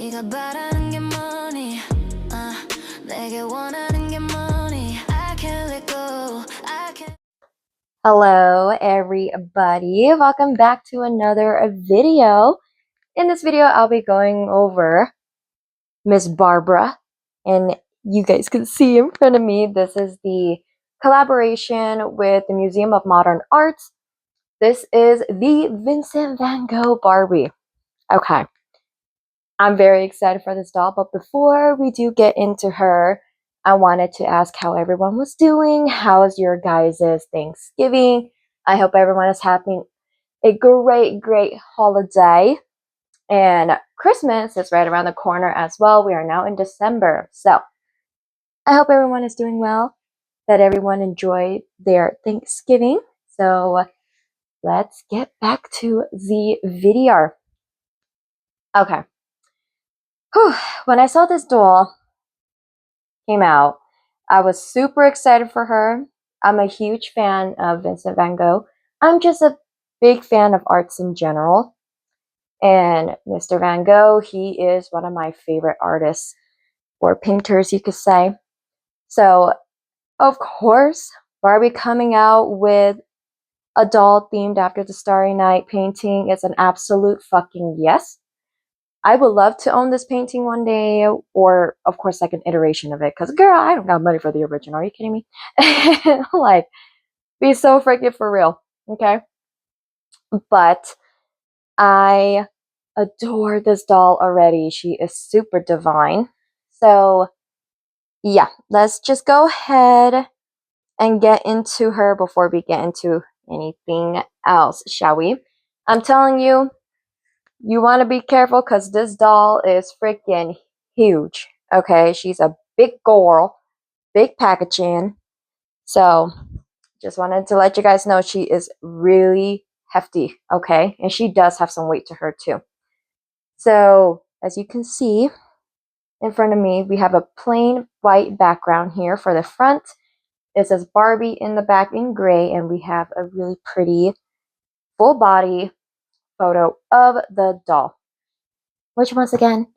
네가 바라는 게 뭐니? 내게 원하는 게 뭐니? I can't let go. I can't. Hello everybody, welcome back to another video. In this video I'll be going over Miss Barbara, and you guys can see in front of me this is the collaboration with the Museum of Modern Arts. This is the Vincent Van Gogh Barbie. Okay, I'm very excited for this doll, but before we do get into her, I wanted to ask how everyone was doing. How's your guys' Thanksgiving? I hope everyone is having a great holiday. And Christmas is right around the corner as well. We are now in December. So I hope everyone is doing well, that everyone enjoyed their Thanksgiving. So let's get back to the video. Okay. Whew. When I saw this doll came out, I was super excited for her. I'm a huge fan of Vincent Van Gogh. I'm just a big fan of arts in general. And Mr. Van Gogh, he is one of my favorite artists, or painters, you could say. So, of course, Barbie coming out with a doll themed after the Starry Night painting is an absolute fucking yes. I would love to own this painting one day, or of course like an iteration of it, because girl, I don't got money for the original. Are you kidding me? Like, be so freaking for real, okay? But I adore this doll already. She is super divine. So yeah, let's just go ahead and get into her before we get into anything else, shall we? I'm telling you, you want to be careful because this doll is freaking huge. Okay, she's a big girl, big packaging. So just wanted to let you guys know she is really hefty. Okay, and she does have some weight to her too. So as you can see in front of me, we have a plain white background here for the front. It says Barbie in the back in gray, and we have a really pretty full body photo of the doll, which once again,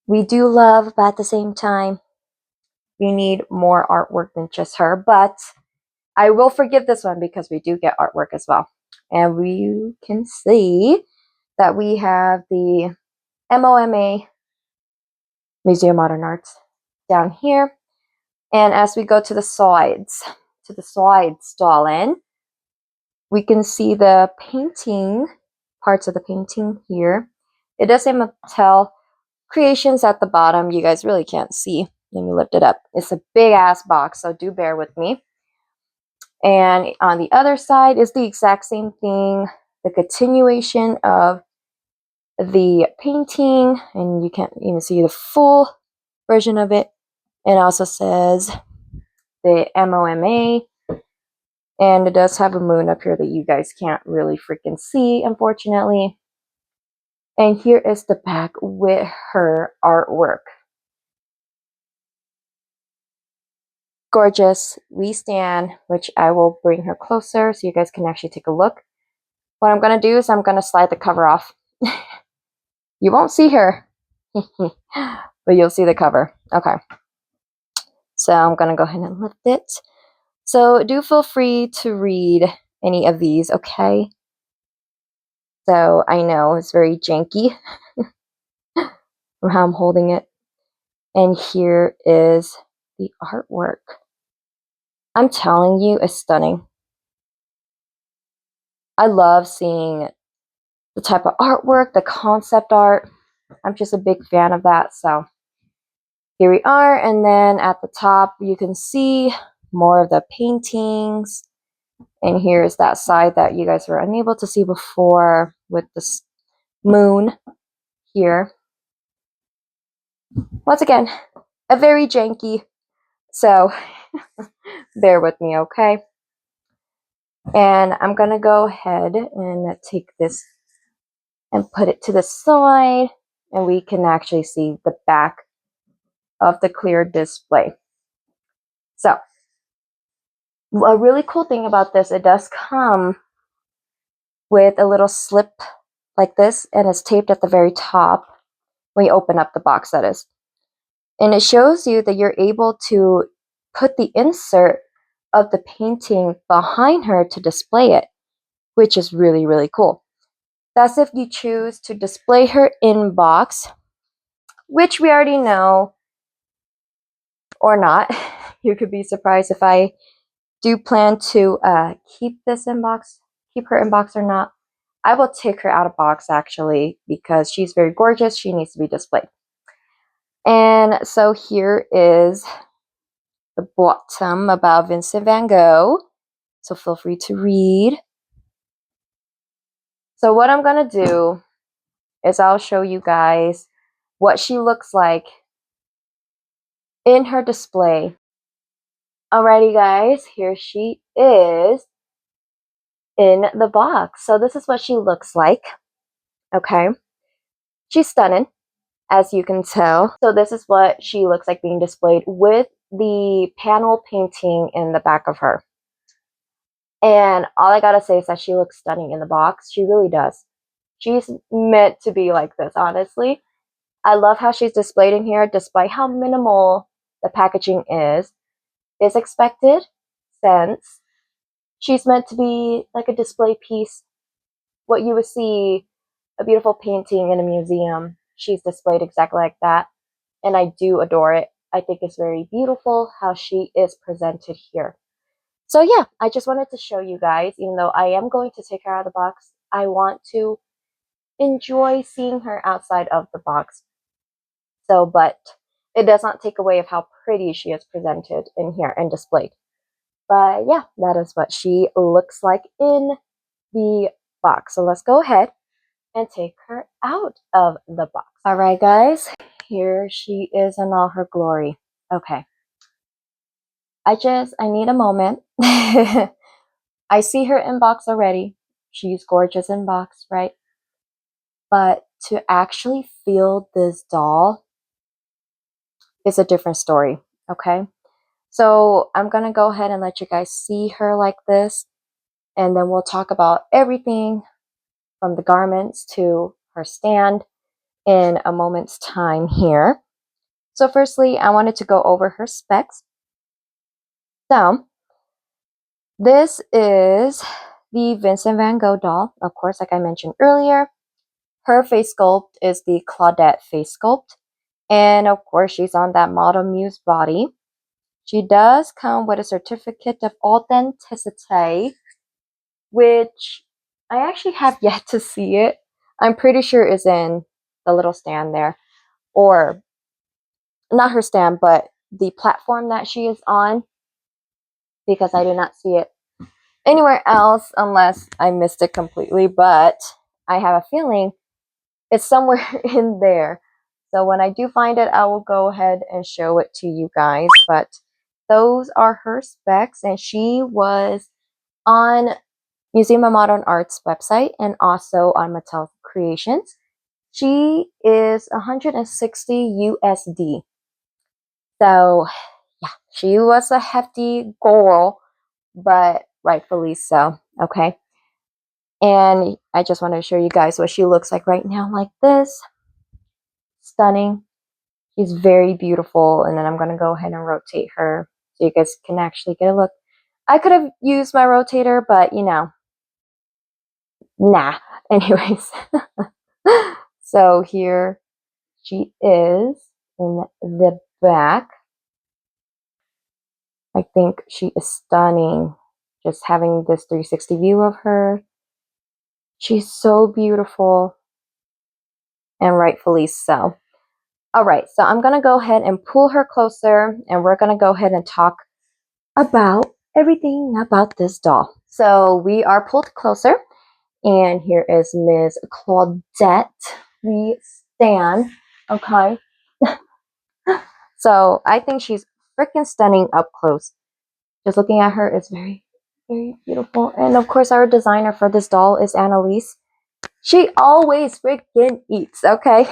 we do love, but at the same time, we need more artwork than just her. But I will forgive this one because we do get artwork as well. And we can see that we have the MoMA, Museum of Modern Arts, down here. And as we go to the sides, darling, we can see the painting, parts of the painting here. It does say Mattel Creations at the bottom. You guys really can't see. Let me lift it up. It's a big ass box, so do bear with me. And on the other side is the exact same thing, the continuation of the painting, and you can't even see the full version of it. It also says the MoMA, and it does have a moon up here that you guys can't really freaking see, unfortunately. And here is the back with her artwork. Gorgeous. We stand, which I will bring her closer so you guys can actually take a look. What I'm going to do is I'm going to slide the cover off. You won't see her, but you'll see the cover. Okay. So I'm going to go ahead and lift it. So do feel free to read any of these, okay? So I know it's very janky from how I'm holding it. And here is the artwork. I'm telling you, it's stunning. I love seeing the type of artwork, the concept art. I'm just a big fan of that. So here we are. And then at the top, you can see more of the paintings. And here's that side that you guys were unable to see before with this moon here. Once again, a very janky, so bear with me, okay? And I'm gonna go ahead and take this and put it to the side, and we can actually see the back of the clear display. So a really cool thing about this, it does come with a little slip like this, and it's taped at the very top when you open up the box, that is. And it shows you that you're able to put the insert of the painting behind her to display it, which is really, really cool. That's if you choose to display her inbox, which we already know, or not. You could be surprised if I do plan to keep her inbox or not. I will take her out of box actually, because she's very gorgeous. She needs to be displayed. And so here is the bottom about Vincent Van Gogh. So feel free to read. So what I'm going to do is I'll show you guys what she looks like in her display. Alrighty guys, here she is in the box. So this is what she looks like. Okay. She's stunning, as you can tell. So this is what she looks like being displayed with the panel painting in the back of her. And all I gotta say is that she looks stunning in the box. She really does. She's meant to be like this, honestly. I love how she's displayed in here, despite how minimal the packaging is. Is expected, since she's meant to be like a display piece. What you would see, a beautiful painting in a museum, she's displayed exactly like that. And I do adore it. I think it's very beautiful how she is presented here. So yeah, I just wanted to show you guys, even though I am going to take her out of the box, I want to enjoy seeing her outside of the box. So, but it does not take away of how pretty she is presented in here and displayed. But yeah, that is what she looks like in the box. So let's go ahead and take her out of the box. All right, guys, here she is in all her glory. Okay. I need a moment. I see her inbox already. She's gorgeous in box, right? But to actually feel this doll is a different story, okay? So I'm gonna go ahead and let you guys see her like this, and then we'll talk about everything from the garments to her stand in a moment's time here. So firstly, I wanted to go over her specs. So this is the Vincent Van Gogh doll. Of course, like I mentioned earlier, her face sculpt is the Claudette face sculpt. And of course, she's on that Model Muse body. She does come with a certificate of authenticity, which I actually have yet to see it. I'm pretty sure is in the little stand there. Or not her stand, but the platform that she is on, because I do not see it anywhere else unless I missed it completely. But I have a feeling it's somewhere in there. So when I do find it, I will go ahead and show it to you guys. But those are her specs, and she was on Museum of Modern Art's website and also on Mattel Creations. She is 160 USD. So yeah, she was a hefty girl, but rightfully so. Okay. And I just want to show you guys what she looks like right now, like this. Stunning. She's very beautiful. And then I'm going to go ahead and rotate her so you guys can actually get a look. I could have used my rotator, but you know, nah. Anyways. So here she is in the back. I think she is stunning. Just having this 360 view of her. She's so beautiful, and rightfully so. All right, so I'm going to go ahead and pull her closer, and we're going to go ahead and talk about everything about this doll. So we are pulled closer, and here is Ms. Claudette. We stand, okay? So I think she's freaking stunning up close. Just looking at her is very, very beautiful. And of course, our designer for this doll is Annalise. She always freaking eats, okay?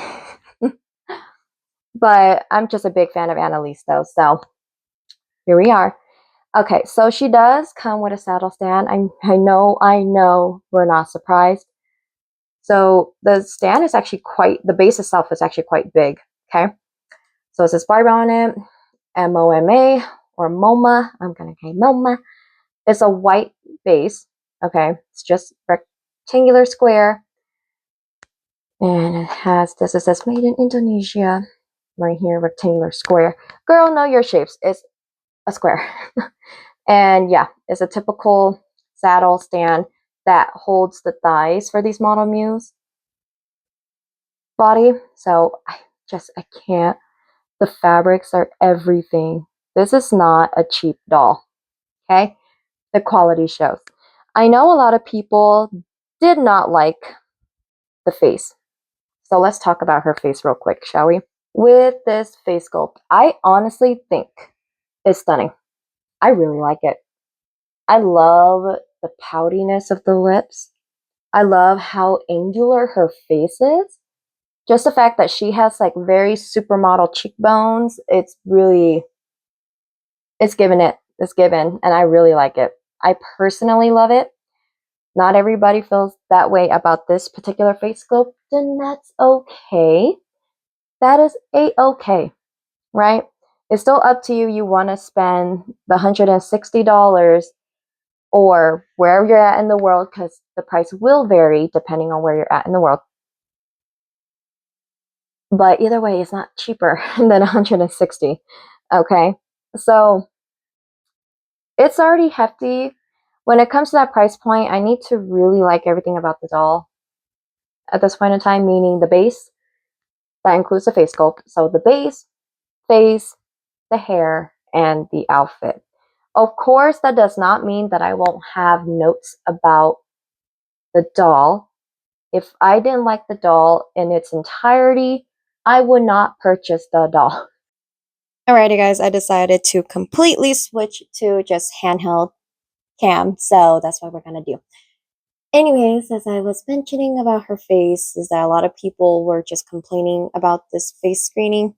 But I'm just a big fan of Annalise though, so here we are. Okay, so she does come with a saddle stand. I know we're not surprised. So the stand is actually the base itself is actually quite big. Okay. So it says Barbie on it, MoMA or MoMA. I'm going to say MoMA. It's a white base. Okay. It's just rectangular square. And it has this. It says made in Indonesia. Right here, rectangular square. Girl, know your shapes. It's a square. And yeah, it's a typical saddle stand that holds the thighs for these model Mews body. So I can't. The fabrics are everything. This is not a cheap doll. Okay, the quality shows. I know a lot of people did not like the face. So let's talk about her face real quick, shall we? With this face sculpt, I honestly think it's stunning. I really like it. I love the poutiness of the lips. I love how angular her face is. Just the fact that she has like very supermodel cheekbones, it's given it. It's given, and I really like it. I personally love it. Not everybody feels that way about this particular face sculpt, and that's okay. That is a-okay, right? It's still up to you. You want to spend the $160 or wherever you're at in the world, because the price will vary depending on where you're at in the world. But either way, it's not cheaper than $160. Okay, so it's already hefty. When it comes to that price point, I need to really like everything about the doll at this point in time, meaning the base. That includes the face sculpt. So the base, face, the hair, and the outfit. Of course, that does not mean that I won't have notes about the doll. If I didn't like the doll in its entirety, I would not purchase the doll. Alrighty guys, I decided to completely switch to just handheld cam, so that's what we're gonna do. Anyways, as I was mentioning about her face, is that a lot of people were just complaining about this face screening.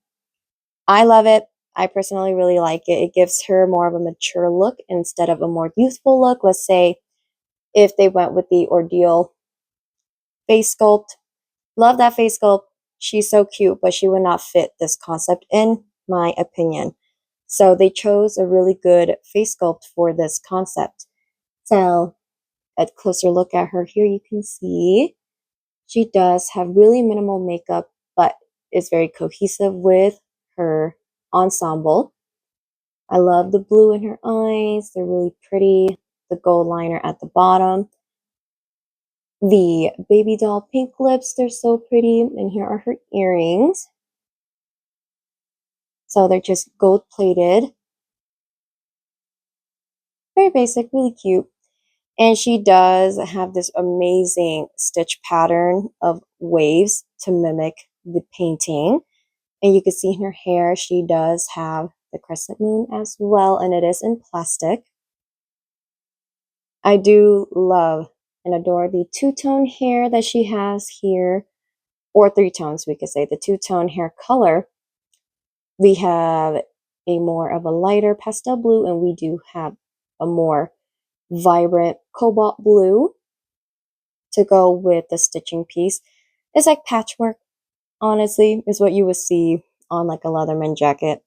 I love it. I personally really like it. It gives her more of a mature look instead of a more youthful look. Let's say if they went with the Ordeal face sculpt. Love that face sculpt. She's so cute, but she would not fit this concept in my opinion. So they chose a really good face sculpt for this concept. So a closer look at her here, you can see she does have really minimal makeup, but is very cohesive with her ensemble. I love the blue in her eyes. They're really pretty. The gold liner at the bottom. The baby doll pink lips, they're so pretty. And here are her earrings. So they're just gold plated. Very basic, really cute. And she does have this amazing stitch pattern of waves to mimic the painting. And you can see in her hair, she does have the crescent moon as well, and it is in plastic. I do love and adore the two-tone hair that she has here, or three tones, we could say. The two-tone hair color. We have a more of a lighter pastel blue, and we do have a more vibrant cobalt blue to go with the stitching piece. It's like patchwork, honestly, is what you would see on like a Leatherman jacket.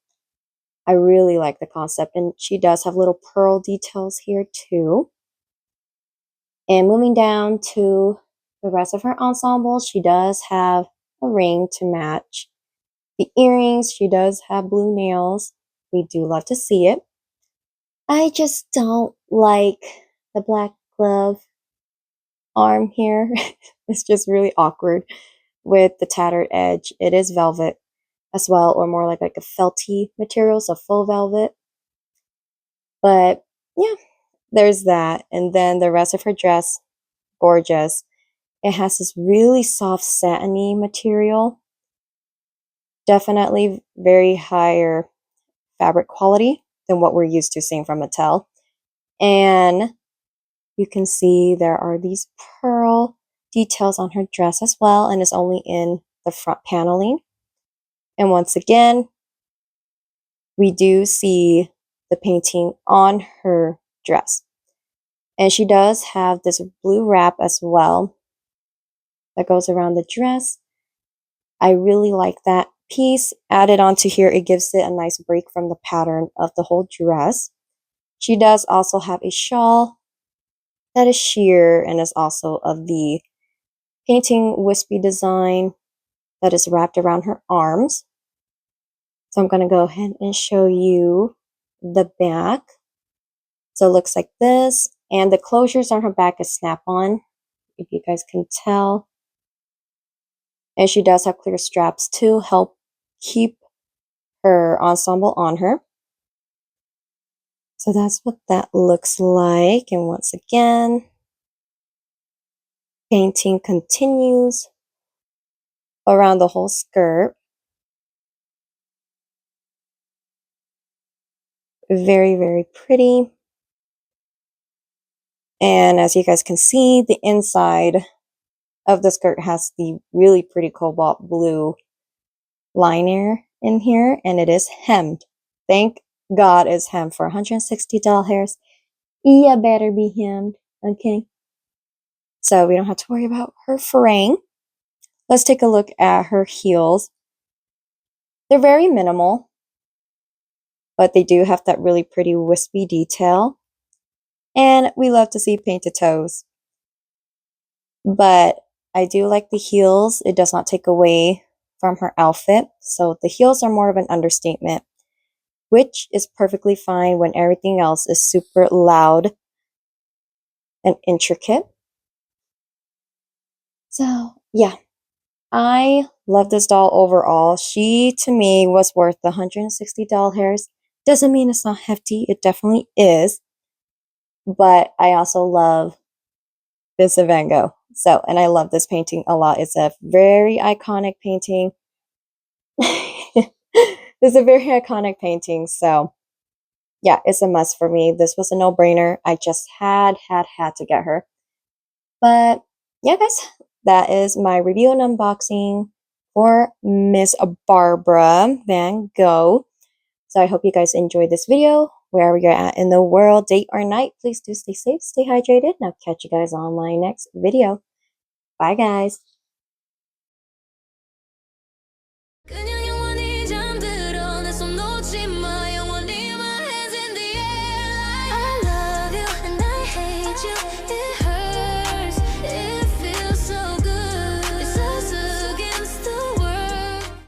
I really like the concept, and she does have little pearl details here too. And moving down to the rest of her ensemble, she does have a ring to match. The earrings, she does have blue nails. We do love to see it. I just don't like the black glove arm here. It's just really awkward with the tattered edge. It is velvet as well, or more like a felty material, so faux velvet. But yeah, there's that. And then the rest of her dress, gorgeous. It has this really soft satiny material. Definitely very higher fabric quality than what we're used to seeing from Mattel. And you can see there are these pearl details on her dress as well, and it's only in the front paneling. And once again, we do see the painting on her dress. And she does have this blue wrap as well. that goes around the dress. I really like that piece. Added onto here, it gives it a nice break from the pattern of the whole dress. She does also have a shawl that is sheer and is also of the painting wispy design that is wrapped around her arms. So I'm going to go ahead and show you the back. So it looks like this, and the closures on her back is snap-on, if you guys can tell. And she does have clear straps to help keep her ensemble on her. So that's what that looks like. And once again, painting continues around the whole skirt. Very, very pretty. And as you guys can see, the inside of the skirt has the really pretty cobalt blue liner in here, and it is hemmed. Thank God it's hemmed for $160. Yeah, better be hemmed, okay? So we don't have to worry about her fraying. Let's take a look at her heels. They're very minimal, but they do have that really pretty wispy detail. And we love to see painted toes. But I do like the heels. It does not take away from her outfit. So the heels are more of an understatement, which is perfectly fine when everything else is super loud and intricate. So yeah, I love this doll overall. She, to me, was worth the $160. Doesn't mean it's not hefty. It definitely is. But I also love Vincent Van Gogh. So, and I love this painting a lot. It's a very iconic painting. It's a very iconic painting. So, yeah, it's a must for me. This was a no-brainer. I just had to get her. But yeah, guys, that is my review and unboxing for Miss Barbara Van Gogh. So I hope you guys enjoyed this video. Wherever you're at in the world, day or night, please do stay safe, stay hydrated, and I'll catch you guys on my next video. Bye, guys.